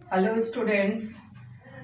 Hello students,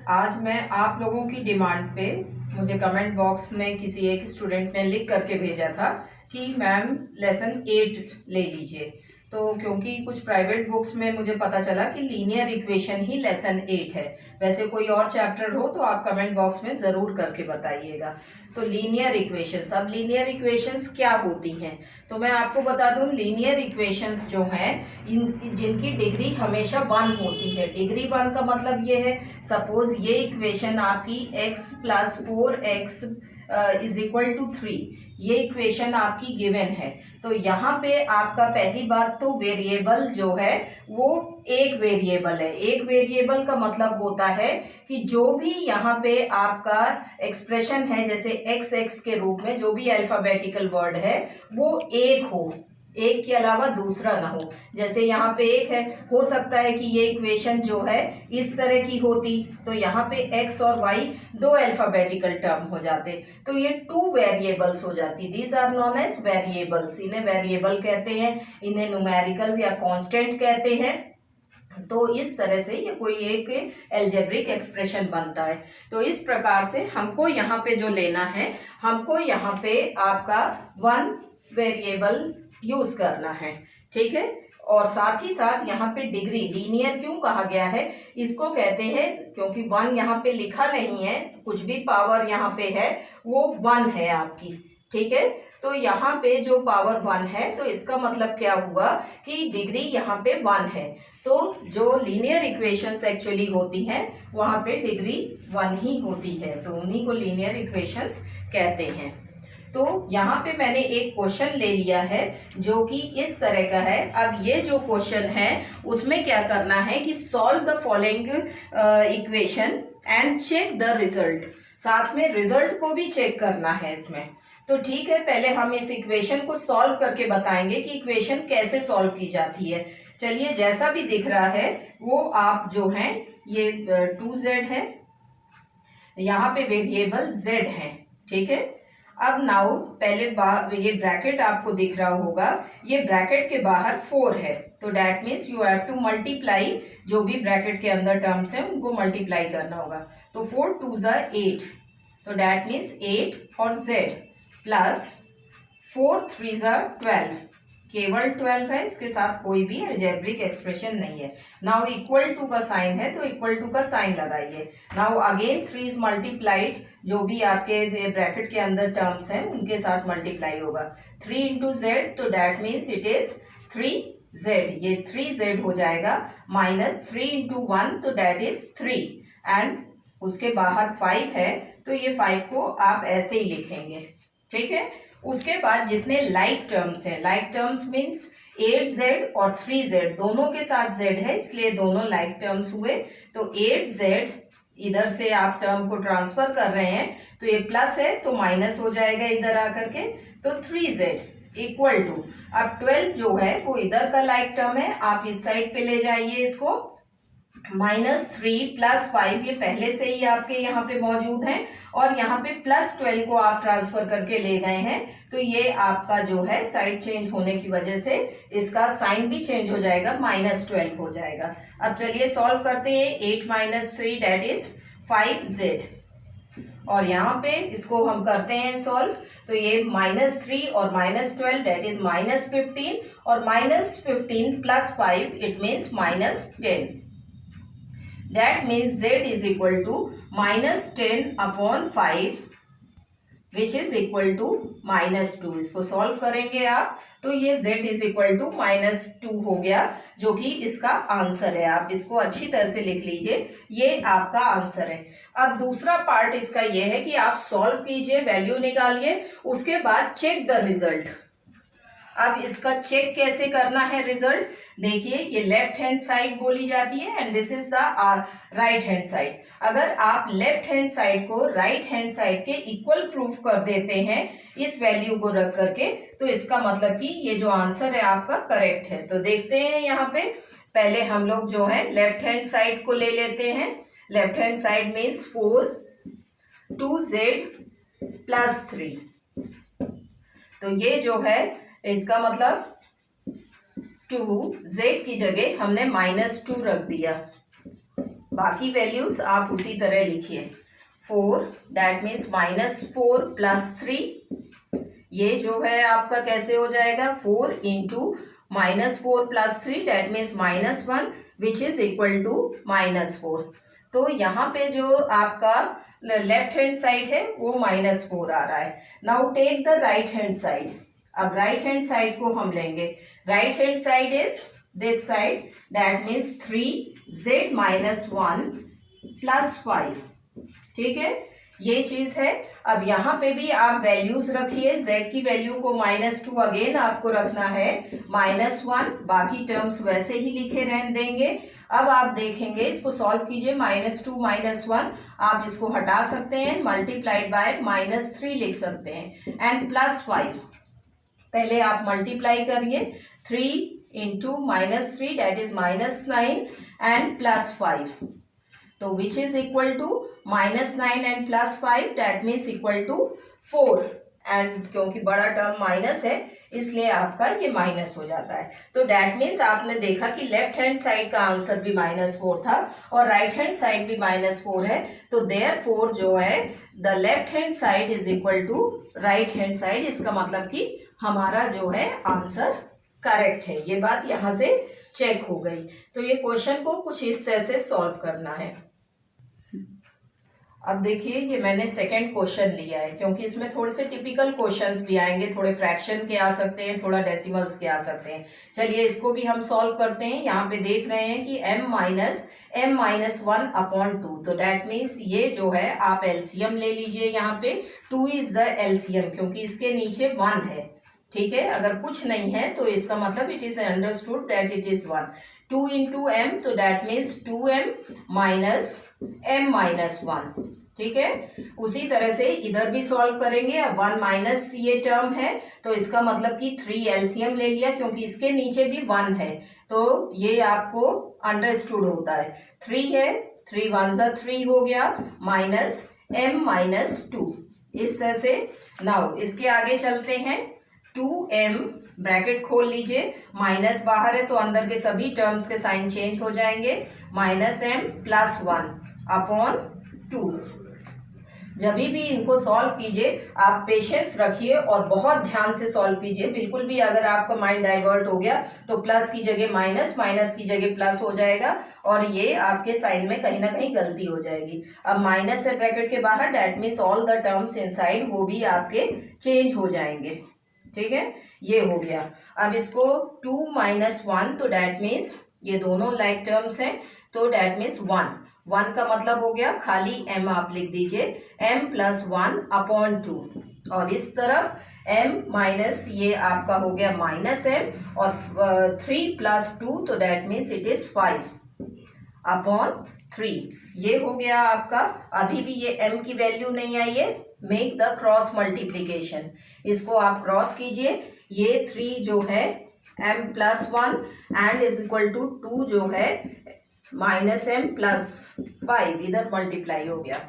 आज मैं आप लोगों की डिमांड पे मुझे कमेंट बॉक्स में किसी एक स्टूडेंट ने लिख करके भेजा था कि मैम लेसन 8 ले लीजिए। तो क्योंकि कुछ प्राइवेट बुक्स में मुझे पता चला कि लीनियर इक्वेशन ही लेसन 8 है। वैसे कोई और चैप्टर हो तो आप कमेंट बॉक्स में ज़रूर करके बताइएगा। तो लीनियर इक्वेशंस, अब लीनियर इक्वेशंस क्या होती हैं तो मैं आपको बता दूं, लीनियर इक्वेशंस जो हैं जिनकी डिग्री हमेशा 1 होती है। डिग्री 1 का मतलब ये है, सपोज ये इक्वेशन आपकी x + 4x = 3, ये इक्वेशन आपकी गिवन है। तो यहाँ पे आपका पहली बात तो वेरिएबल जो है वो एक वेरिएबल है। एक वेरिएबल का मतलब होता है कि जो भी यहाँ पे आपका एक्सप्रेशन है, जैसे x के रूप में जो भी अल्फाबेटिकल वर्ड है वो एक हो, एक के अलावा दूसरा ना हो। जैसे यहाँ पे एक है, हो सकता है कि ये इक्वेशन जो है इस तरह की होती तो यहाँ पे x और y दो अल्फाबेटिकल टर्म हो जाते, तो ये 2 वेरिएबल्स हो जाती। These are known as variables. इन्हें वेरिएबल कहते हैं, इन्हें न्यूमेरिकल्स या कांस्टेंट कहते हैं। तो इस तरह से ये कोई एक एल्जेब्रिक एक्सप्रेशन बनता है। तो इस प्रकार से हमको यहाँ पे जो लेना है, हमको यहाँ पे आपका 1 वेरिएबल यूज करना है, ठीक है। और साथ ही साथ यहाँ पे डिग्री लीनियर क्यों कहा गया है, इसको कहते हैं क्योंकि 1 यहाँ पे लिखा नहीं है, कुछ भी पावर यहाँ पे है वो 1 है आपकी, ठीक है। तो यहाँ पे जो पावर 1 है तो इसका मतलब क्या हुआ कि डिग्री यहाँ पे 1 है। तो जो लीनियर इक्वेशंस एक्चुअली होती हैं वहाँ पे डिग्री 1 ही होती है, तो उन्हीं को लीनियर इक्वेशंस कहते हैं। तो यहाँ पे मैंने एक क्वेश्चन ले लिया है जो कि इस तरह का है। अब ये जो क्वेश्चन है उसमें क्या करना है कि solve the following equation and check the result. साथ में रिजल्ट को भी चेक करना है इसमें। तो ठीक है, पहले हम इस इक्वेशन को सॉल्व करके बताएंगे कि इक्वेशन कैसे सॉल्व की जाती है। चलिए, जैसा भी दिख रहा है वो आप जो हैं ये 2z है, यहाँ पे वेरिएबल z है, ठीक है। अब नाउ पहले ये ब्रैकेट आपको दिख रहा होगा, ये ब्रैकेट के बाहर 4 है, तो that means you have to multiply, जो भी ब्रैकेट के अंदर टर्म्स हैं उनको मल्टीप्लाई करना होगा। तो 4 2 = 8, तो डैट मीन्स 8 और z प्लस 4 3 = 12, केवल 12 है, इसके साथ कोई भी अलजेब्रिक एक्सप्रेशन नहीं है। नाउ इक्वल टू का साइन है तो इक्वल टू का साइन लगाइए। नाउ अगेन 3 इज मल्टीप्लाइड, जो भी आपके ब्रैकेट के अंदर टर्म्स हैं उनके साथ मल्टीप्लाई होगा। 3 × z, तो that means it is 3z, ये 3z हो जाएगा, माइनस 3 × 1, तो डैट इज 3, एंड उसके बाहर 5 है तो ये 5 को आप ऐसे ही लिखेंगे, ठीक है। उसके बाद जितने लाइक टर्म्स हैं, लाइक टर्म्स मीन्स 8z और 3z दोनों के साथ z है, इसलिए दोनों लाइक टर्म्स हुए। तो 8z इधर से आप टर्म को ट्रांसफर कर रहे हैं तो ये प्लस है तो माइनस हो जाएगा इधर आकर के, तो 3z इक्वल टू, अब 12 जो है वो इधर का लाइक टर्म है, आप इस साइड पे ले जाइए इसको, -3 + 5 ये पहले से ही आपके यहाँ पे मौजूद हैं, और यहाँ पे +12 को आप ट्रांसफर करके ले गए हैं, तो ये आपका जो है साइड चेंज होने की वजह से इसका साइन भी चेंज हो जाएगा, -12 हो जाएगा। अब चलिए सॉल्व करते हैं। 8 - 3 डेट इज 5z, और यहाँ पे इसको हम करते हैं सॉल्व, तो ये -3 और -12 डेट इज -15, और -15 + 5 it means -10। That means z is equal to -10/5 which is equal to -2। इसको सॉल्व करेंगे आप तो ये z is equal to -2 हो गया, जो कि इसका आंसर है। आप इसको अच्छी तरह से लिख लीजिए, ये आपका आंसर है। अब दूसरा पार्ट इसका ये है कि आप सॉल्व कीजिए, वैल्यू निकालिए, उसके बाद चेक द रिजल्ट। अब इसका चेक कैसे करना है रिजल्ट, देखिए ये लेफ्ट हैंड साइड बोली जाती है and this is the right hand side. अगर आप लेफ्ट हैंड साइड को राइट हैंड साइड के इक्वल प्रूफ कर देते हैं इस वैल्यू को रख करके, तो इसका मतलब कि ये जो आंसर है आपका करेक्ट है। तो देखते हैं यहाँ पे, पहले हम लोग जो है लेफ्ट हैंड साइड को ले लेते हैं। Left hand side means 4 2z + 3, तो ये जो है इसका मतलब 2z की जगह हमने -2 रख दिया, बाकी वैल्यूज आप उसी तरह लिखिए। 4 दैट मीन्स -4 + 3, ये जो है आपका कैसे हो जाएगा 4 × -4 + 3 that means -1 which is equal to -4। तो यहाँ पे जो आपका लेफ्ट हैंड साइड है वो -4 आ रहा है। Now take the right hand side. अब राइट हैंड साइड को हम लेंगे। Right hand side is this side that means 3z - 1 + 5, ठीक है, ये चीज है। अब यहाँ पे भी आप वैल्यूज रखिए। z की वैल्यू को -2 अगेन आपको रखना है, -1, बाकी टर्म्स वैसे ही लिखे रहने देंगे। अब आप देखेंगे, इसको सॉल्व कीजिए। -2 -1 आप इसको हटा सकते हैं, मल्टीप्लाइड बाय -3 लिख सकते हैं, एंड +5 पहले आप मल्टीप्लाई करिए। 3 × -3 दैट इज -9 एंड +5, तो which is equal to -9 and +5 that means equal to 4, and क्योंकि बड़ा टर्म माइनस है इसलिए आपका ये माइनस हो जाता है। तो दैट मीन्स आपने देखा कि लेफ्ट हैंड साइड का आंसर भी -4 था और राइट हैंड साइड भी -4 है। तो देयरफॉर जो है the left hand side is equal to right hand side. इसका मतलब कि हमारा जो है आंसर करेक्ट है। ये बात यहाँ से चेक हो गई। तो ये क्वेश्चन को कुछ इस तरह से सॉल्व करना है। अब देखिए, ये मैंने सेकंड क्वेश्चन लिया है क्योंकि इसमें थोड़े से टिपिकल क्वेश्चंस भी आएंगे, थोड़े फ्रैक्शन के आ सकते हैं, थोड़ा डेसिमल्स के आ सकते हैं। चलिए इसको भी हम सॉल्व करते हैं। यहाँ पे देख रहे हैं कि m-1/2, तो डैट मीन्स ये जो है आप एलसीएम ले लीजिए। यहाँ पे 2 इज द एलसीएम क्योंकि इसके नीचे 1 है, ठीक है। अगर कुछ नहीं है तो इसका मतलब it is understood that it is 1। 2 × m तो दैट मीन्स 2m - m-1, ठीक है। उसी तरह से इधर भी सॉल्व करेंगे। अब 1 माइनस ये टर्म है तो इसका मतलब कि 3 एलसीएम ले लिया क्योंकि इसके नीचे भी 1 है, तो ये आपको अंडरस्टूड होता है। 3 है, 3 1 सा 3 हो गया, -m-2, इस तरह से। नाउ इसके आगे चलते हैं। 2m ब्रैकेट खोल लीजिए, माइनस बाहर है तो अंदर के सभी टर्म्स के साइन चेंज हो जाएंगे, -m + 1/2। जब भी इनको सॉल्व कीजिए आप पेशेंस रखिए और बहुत ध्यान से सॉल्व कीजिए। बिल्कुल भी अगर आपका माइंड डाइवर्ट हो गया तो प्लस की जगह माइनस, माइनस की जगह प्लस हो जाएगा और ये आपके साइन में कहीं ना कहीं गलती हो जाएगी। अब माइनस है ब्रैकेट के बाहर, that means all the terms inside वो भी आपके चेंज हो जाएंगे, ठीक है। ये हो गया। अब इसको 2 - 1 तो डैट मीन्स ये दोनों लाइक टर्म्स हैं, तो डैट मीन्स 1 का मतलब हो गया, खाली m आप लिख दीजिए, m + 1/2, और इस तरफ m माइनस ये आपका हो गया -m, और 3 + 2 तो डैट मीन्स इट इज 5/3, ये हो गया आपका। अभी भी ये m की वैल्यू नहीं आई है, मेक द क्रॉस मल्टीप्लीकेशन, इसको आप क्रॉस कीजिए। ये 3 जो है m + 1 and is equal to 2 जो है -m + 5, इधर मल्टीप्लाई हो गया।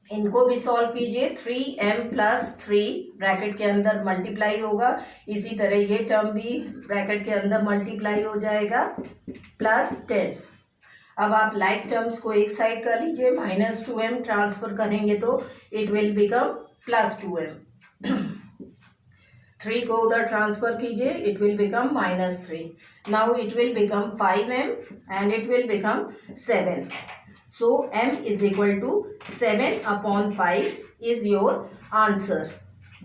इनको भी सॉल्व कीजिए। 3m + 3 ब्रैकेट के अंदर मल्टीप्लाई होगा, इसी तरह ये टर्म भी ब्रैकेट के अंदर मल्टीप्लाई हो जाएगा, +10। अब आप लाइक टर्म्स को एक साइड कर लीजिए, -2m ट्रांसफर करेंगे तो इट विल बिकम +2m। 3 को उधर ट्रांसफर कीजिए, it will become -3। Now it will become 5m and it will become 7। So m is equal to 7/5 is your answer.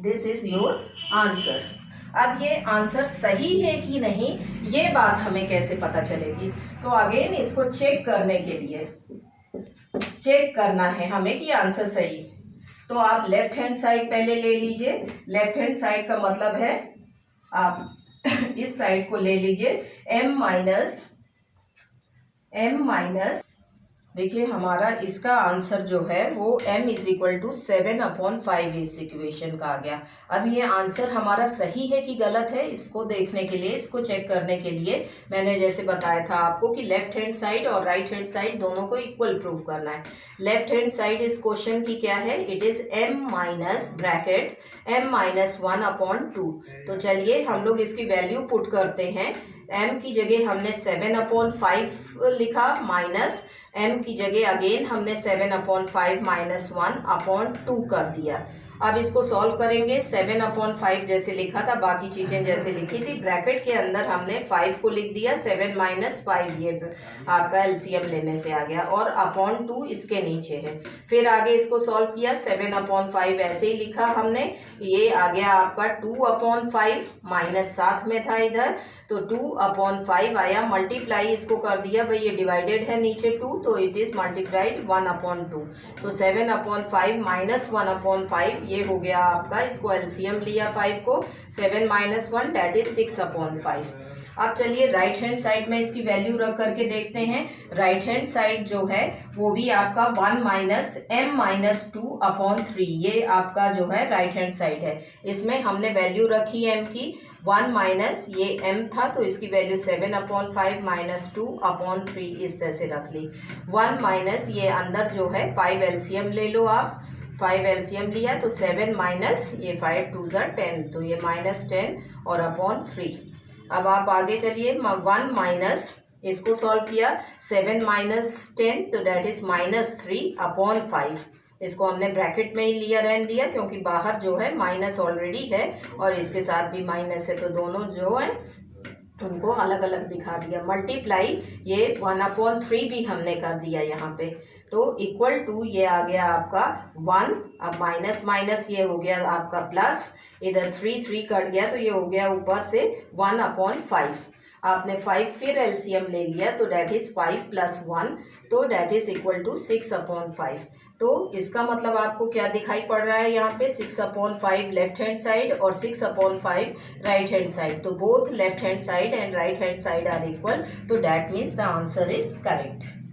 This is your answer. अब ये answer सही है कि नहीं ये बात हमें कैसे पता चलेगी? तो अगेन इसको चेक करने के लिए चेक करना है हमें कि आंसर सही। तो आप लेफ्ट हैंड साइड पहले ले लीजिए। लेफ्ट हैंड साइड का मतलब है आप इस साइड को ले लीजिए, m माइनस देखिए हमारा इसका आंसर जो है वो m इज इक्वल टू 7/5 इस इक्वेशन का आ गया। अब ये आंसर हमारा सही है कि गलत है, इसको देखने के लिए, इसको चेक करने के लिए मैंने जैसे बताया था आपको कि लेफ्ट हैंड साइड और राइट हैंड साइड दोनों को इक्वल प्रूव करना है। लेफ्ट हैंड साइड इस क्वेश्चन की क्या है? It is m minus bracket m - 1/2। तो चलिए हम लोग इसकी वैल्यू पुट करते हैं। m की जगह हमने 7/5 लिखा, माइनस m की जगह अगेन हमने 7/5 माइनस 1/2 कर दिया। अब इसको सॉल्व करेंगे। 7/5 जैसे लिखा था, बाकी चीज़ें जैसे लिखी थी, ब्रैकेट के अंदर हमने 5 को लिख दिया, 7 माइनस 5 ये आपका एलसीएम लेने से आ गया, और अपॉन 2 इसके नीचे है। फिर आगे इसको सॉल्व किया, 7/5 ऐसे ही लिखा हमने, ये आ गया आपका 2/5 माइनस साथ में था इधर, तो 2/5 आया, मल्टीप्लाई इसको कर दिया भाई, ये डिवाइडेड है नीचे 2, तो इट इज़ मल्टीप्लाइड 1/2, तो 7/5 माइनस 1/5 ये हो गया आपका, इसको एलसीएम लिया 5 को, 7 माइनस 1 डैट इज 6/5। अब चलिए राइट हैंड साइड में इसकी वैल्यू रख करके देखते हैं। राइट हैंड साइड जो है वो भी आपका 1 माइनस m माइनस 2/3, ये आपका जो है राइट हैंड साइड है। इसमें हमने वैल्यू रखी m की 1 माइनस ये m था, तो इसकी वैल्यू 7/5 माइनस 2/3 इस तरह से रख ली। 1 माइनस ये अंदर जो है 5 एलसीएम ले लो आप, 5 एलसीएम लिया तो 7 माइनस ये 5 2 10, तो ये माइनस 10 और (3). अब आप आगे चलिए, 1 माइनस इसको सॉल्व किया, 7 माइनस 10 तो डैट इज -3/5। इसको हमने ब्रैकेट में ही लिया रहने दिया क्योंकि बाहर जो है माइनस ऑलरेडी है और इसके साथ भी माइनस है, तो दोनों जो है उनको अलग अलग दिखा दिया। मल्टीप्लाई ये 1/3 भी हमने कर दिया यहाँ पे, तो इक्वल टू ये आ गया आपका 1, अब माइनस माइनस ये हो गया आपका प्लस, इधर 3 कट गया तो ये हो गया ऊपर से 1/5। आपने 5 फिर एलसीएम ले लिया तो डैट इज 5 प्लस 1, तो डैट इज इक्वल टू 6/5। तो इसका मतलब आपको क्या दिखाई पड़ रहा है यहाँ पे, 6/5 लेफ्ट हैंड साइड और 6/5 राइट हैंड साइड, तो both left hand side and right hand side are equal, तो that means the answer is correct.